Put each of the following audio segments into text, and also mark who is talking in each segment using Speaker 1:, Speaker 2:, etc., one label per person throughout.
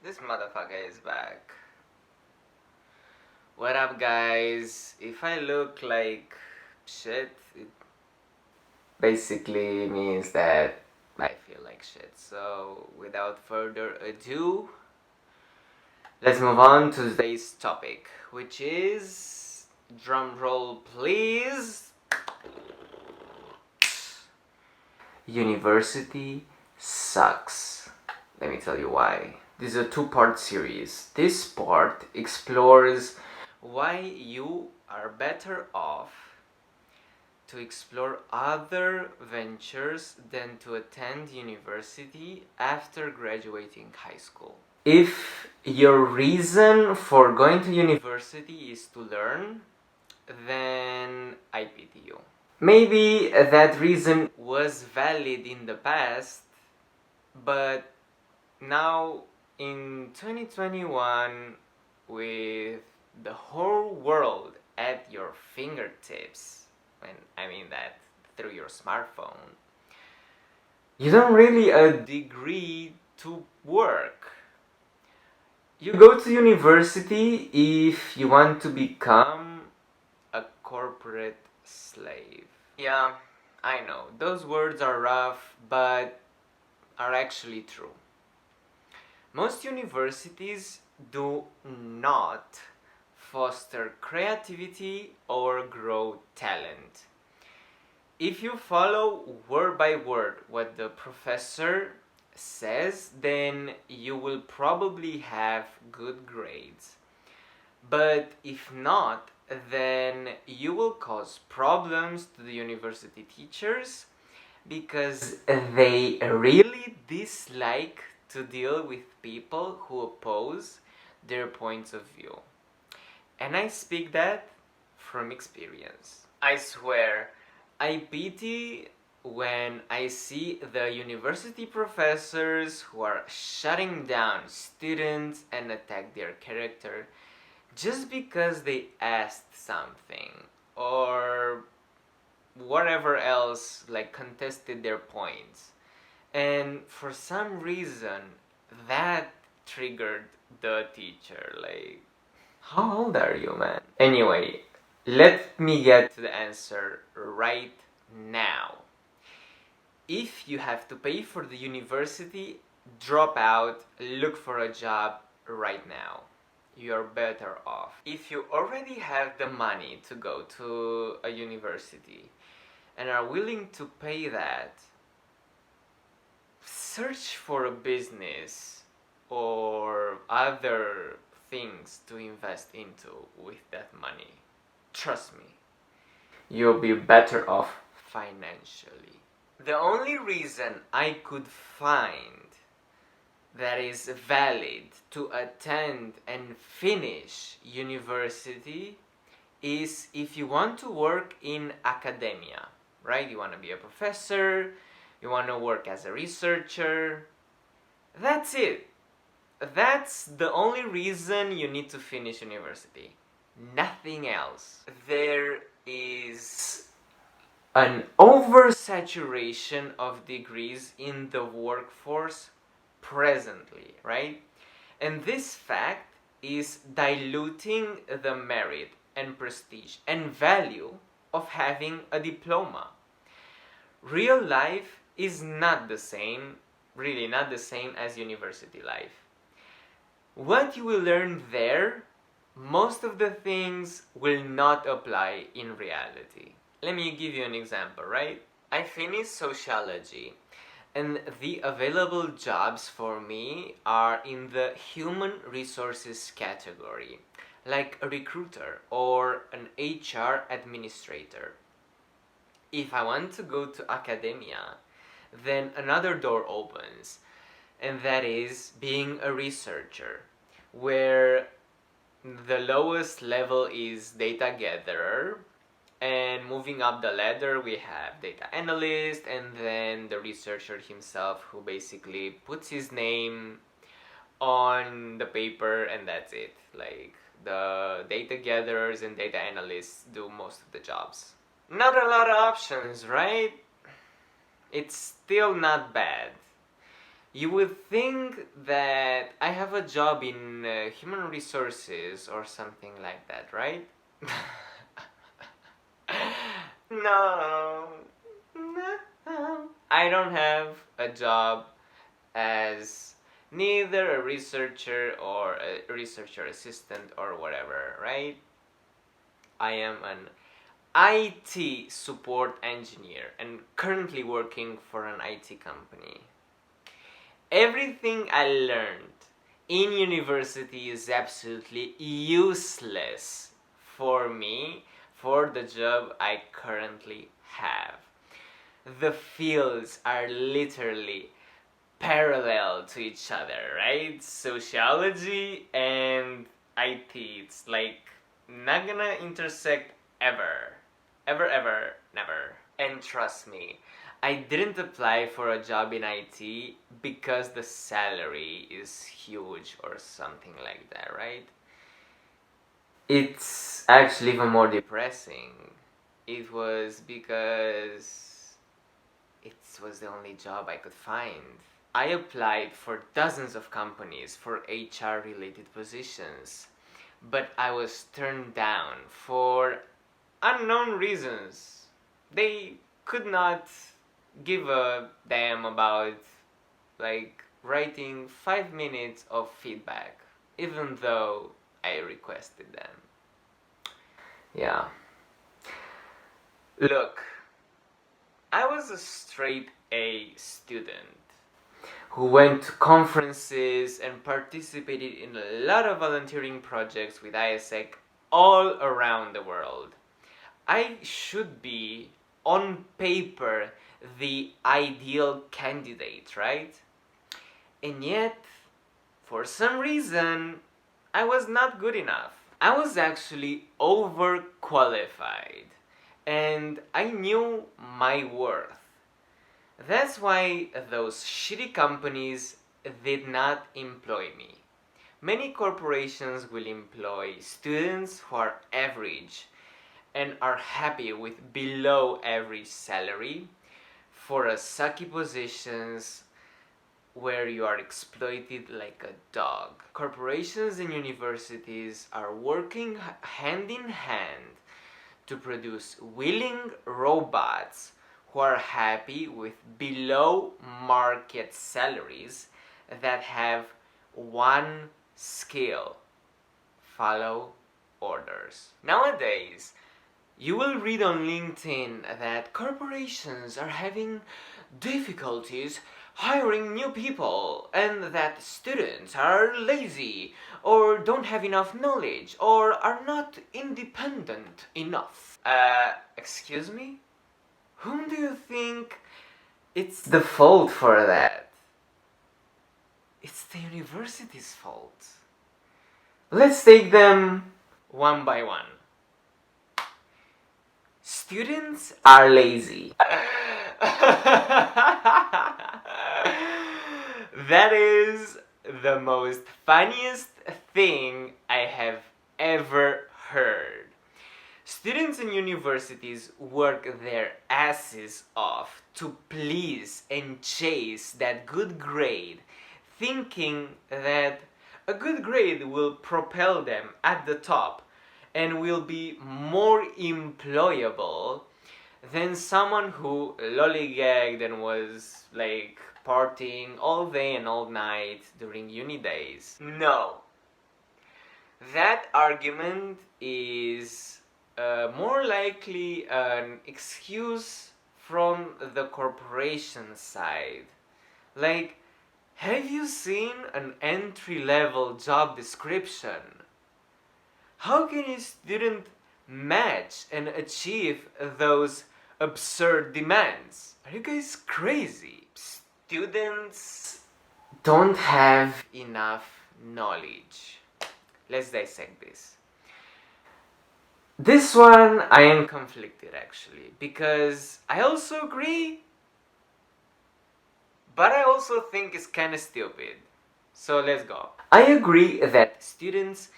Speaker 1: This motherfucker is back. What up, guys? If I look like shit, it basically means that I feel like shit. So, without further ado, let's move on to today's topic, which is drum roll, please. University sucks. Let me tell you why. This is a two-part series. This part explores why you are better off to explore other ventures than to attend university after graduating high school. If your reason for going to university is to learn, then I pity you. Maybe that reason was valid in the past, but now in 2021, with the whole world at your fingertips, and I mean that through your smartphone, you don't really a degree to work. You go to university if you want to become a corporate slave. Yeah, I know, those words are rough, but are actually true. Most universities do not foster creativity or grow talent. If you follow word by word what the professor says, then you will probably have good grades. But if not, then you will cause problems to the university teachers because they really dislike to deal with people who oppose their points of view. And I speak that from experience. I swear, I pity when I see the university professors who are shutting down students and attack their character just because they asked something or whatever else, like contested their points. And for some reason, that triggered the teacher. Like, how old are you, man? Anyway, let me get to the answer right now. If you have to pay for the university, drop out, look for a job right now. You're better off. If you already have the money to go to a university and are willing to pay that, search for a business or other things to invest into with that money. Trust me, you'll be better off financially. The only reason I could find that is valid to attend and finish university is if you want to work in academia, right? You want to be a professor, you want to work as a researcher. That's it. That's the only reason you need to finish university. Nothing else. There is an oversaturation of degrees in the workforce presently, right? And this fact is diluting the merit and prestige and value of having a diploma. Real life is not the same, really not the same as university life. What you will learn there, most of the things will not apply in reality. Let me give you an example, right? I finished sociology, and the available jobs for me are in the human resources category, like a recruiter or an HR administrator. If I want to go to academia, then another door opens, and that is being a researcher, where the lowest level is data gatherer, and moving up the ladder we have data analyst, and then the researcher himself, who basically puts his name on the paper, and that's it. Like, the data gatherers and data analysts do most of the jobs. Not a lot of options, right? It's still not bad. You would think that I have a job in human resources or something like that, right? No, no, I don't have a job as neither a researcher or a researcher assistant or whatever, right? I am an IT support engineer and currently working for an IT company. Everything I learned in university is absolutely useless for me, for the job I currently have. The fields are literally parallel to each other, right? Sociology and IT, it's like not gonna intersect ever. Ever, never. And trust me, I didn't apply for a job in IT because the salary is huge or something like that, right? It's actually even more depressing. It was because it was the only job I could find. I applied for dozens of companies for HR related positions, but I was turned down for unknown reasons. They could not give a damn about like writing 5 minutes of feedback, even though I requested them. Yeah. Look, I was a straight A student who went to conferences and participated in a lot of volunteering projects with ISEC all around the world. I should be, on paper, the ideal candidate, right? And yet, for some reason, I was not good enough. I was actually overqualified, and I knew my worth. That's why those shitty companies did not employ me. Many corporations will employ students who are average and are happy with below average salary for a sucky positions where you are exploited like a dog. Corporations and universities are working hand in hand to produce willing robots who are happy with below market salaries that have one skill: follow orders. Nowadays, you will read on LinkedIn that corporations are having difficulties hiring new people and that students are lazy or don't have enough knowledge or are not independent enough. Excuse me? Whom do you think it's the fault for that? It's the university's fault. Let's take them one by one. Students are lazy. That is the most funniest thing I have ever heard. Students in universities work their asses off to please and chase that good grade, thinking that a good grade will propel them at the top and will be more employable than someone who lollygagged and was like partying all day and all night during uni days. No. That argument is more likely an excuse from the corporation side. Like, have you seen an entry-level job description? How can a student match and achieve those absurd demands? Are you guys crazy? Students don't have enough knowledge. Let's dissect this. This one I am conflicted actually, because I also agree, but I also think it's kind of stupid. So let's go. I agree that students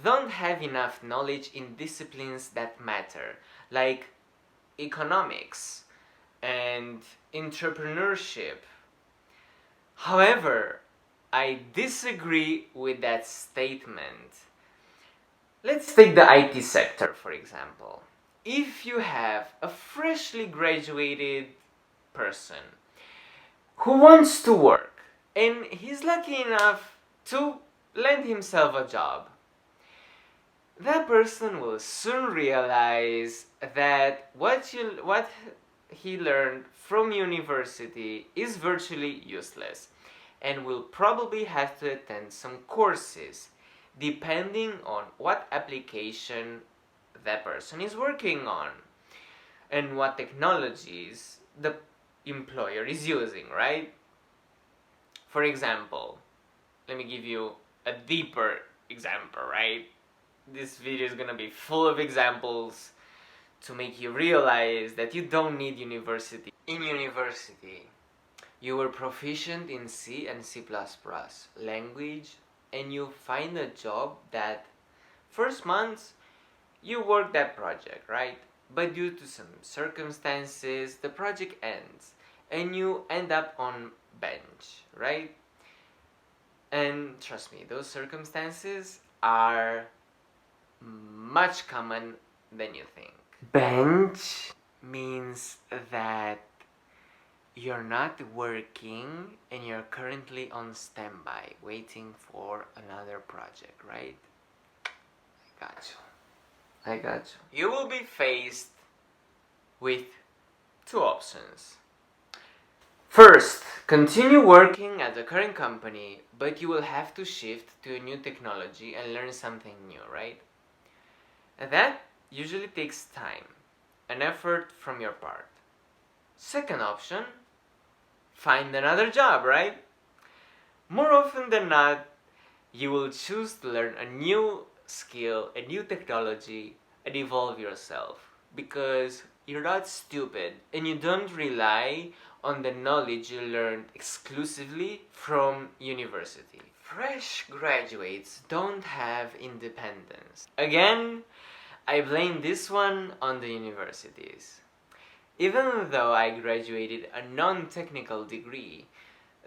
Speaker 1: don't have enough knowledge in disciplines that matter, like economics and entrepreneurship. However, I disagree with that statement. Let's take the IT sector, for example. If you have a freshly graduated person who wants to work and he's lucky enough to land himself a job, that person will soon realize that what he learned from university is virtually useless and will probably have to attend some courses depending on what application that person is working on and what technologies the employer is using, right? For example, let me give you a deeper example, right? This video is gonna be full of examples to make you realize that you don't need university. In university, you were proficient in C and C++ language, and you find a job that first months you work that project, right? But due to some circumstances, the project ends and you end up on bench, right? And trust me, those circumstances are much common than you think. Bench means that you're not working and you're currently on standby waiting for another project, right? I got you. You will be faced with two options. First, continue working at the current company, but you will have to shift to a new technology and learn something new, right? And that usually takes time and effort from your part. Second option, find another job, right? More often than not, you will choose to learn a new skill, a new technology, and evolve yourself because you're not stupid and you don't rely on the knowledge you learned exclusively from university. Fresh graduates don't have independence. Again, I blame this one on the universities. Even though I graduated a non-technical degree,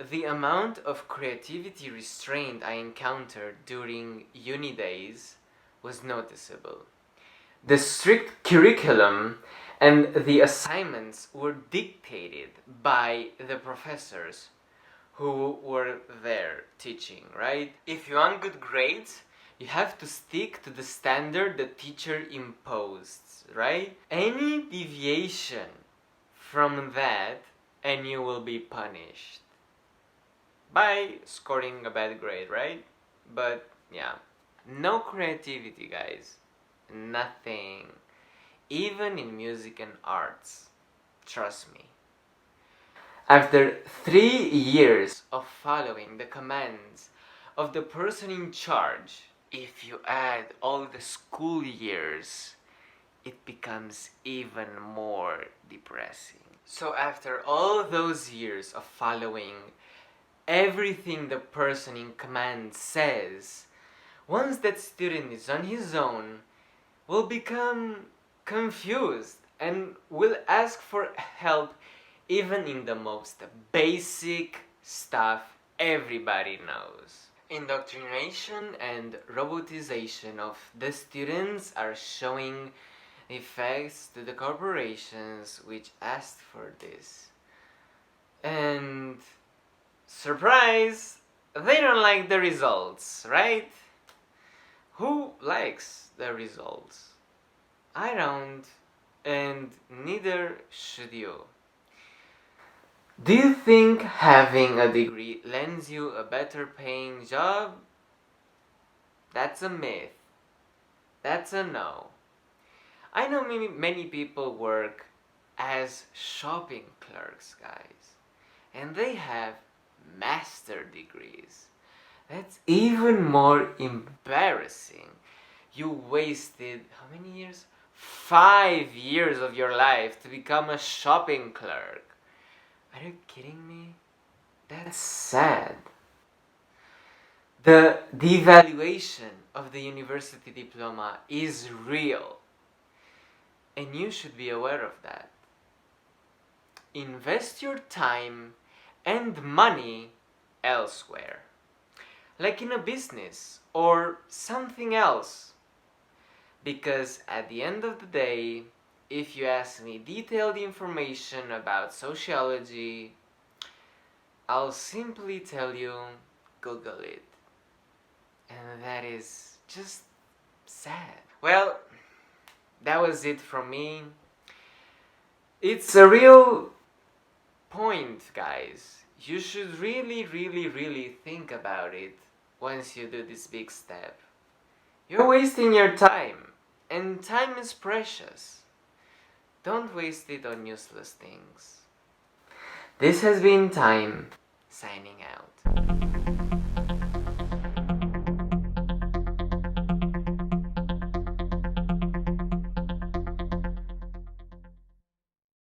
Speaker 1: the amount of creativity restraint I encountered during uni days was noticeable. The strict curriculum and the assignments were dictated by the professors who were there teaching, right? If you want good grades, you have to stick to the standard the teacher imposed, right? Any deviation from that and you will be punished by scoring a bad grade, right? But yeah, no creativity, guys. Nothing. Even in music and arts. Trust me. After 3 years of following the commands of the person in charge, if you add all the school years, it becomes even more depressing. So after all those years of following everything the person in command says, once that student is on his own, will become confused and will ask for help even in the most basic stuff everybody knows. Indoctrination and robotization of the students are showing effects to the corporations which asked for this. And surprise, they don't like the results, right? Who likes the results? I don't, and neither should you. Do you think having a degree lends you a better paying job? That's a myth. That's a no. I know many people work as shopping clerks, guys, and they have master degrees. That's even more embarrassing. You wasted how many years? 5 years of your life to become a shopping clerk. Are you kidding me? That's sad. The devaluation of the university diploma is real. And you should be aware of that. Invest your time and money elsewhere, like in a business or something else. Because at the end of the day, if you ask me detailed information about sociology, I'll simply tell you, Google it. And that is just sad. Well, that was it from me. It's a real point, guys. You should really think about it once you do this big step. You're wasting your time, and time is precious. Don't waste it on useless things. This has been Time, signing out.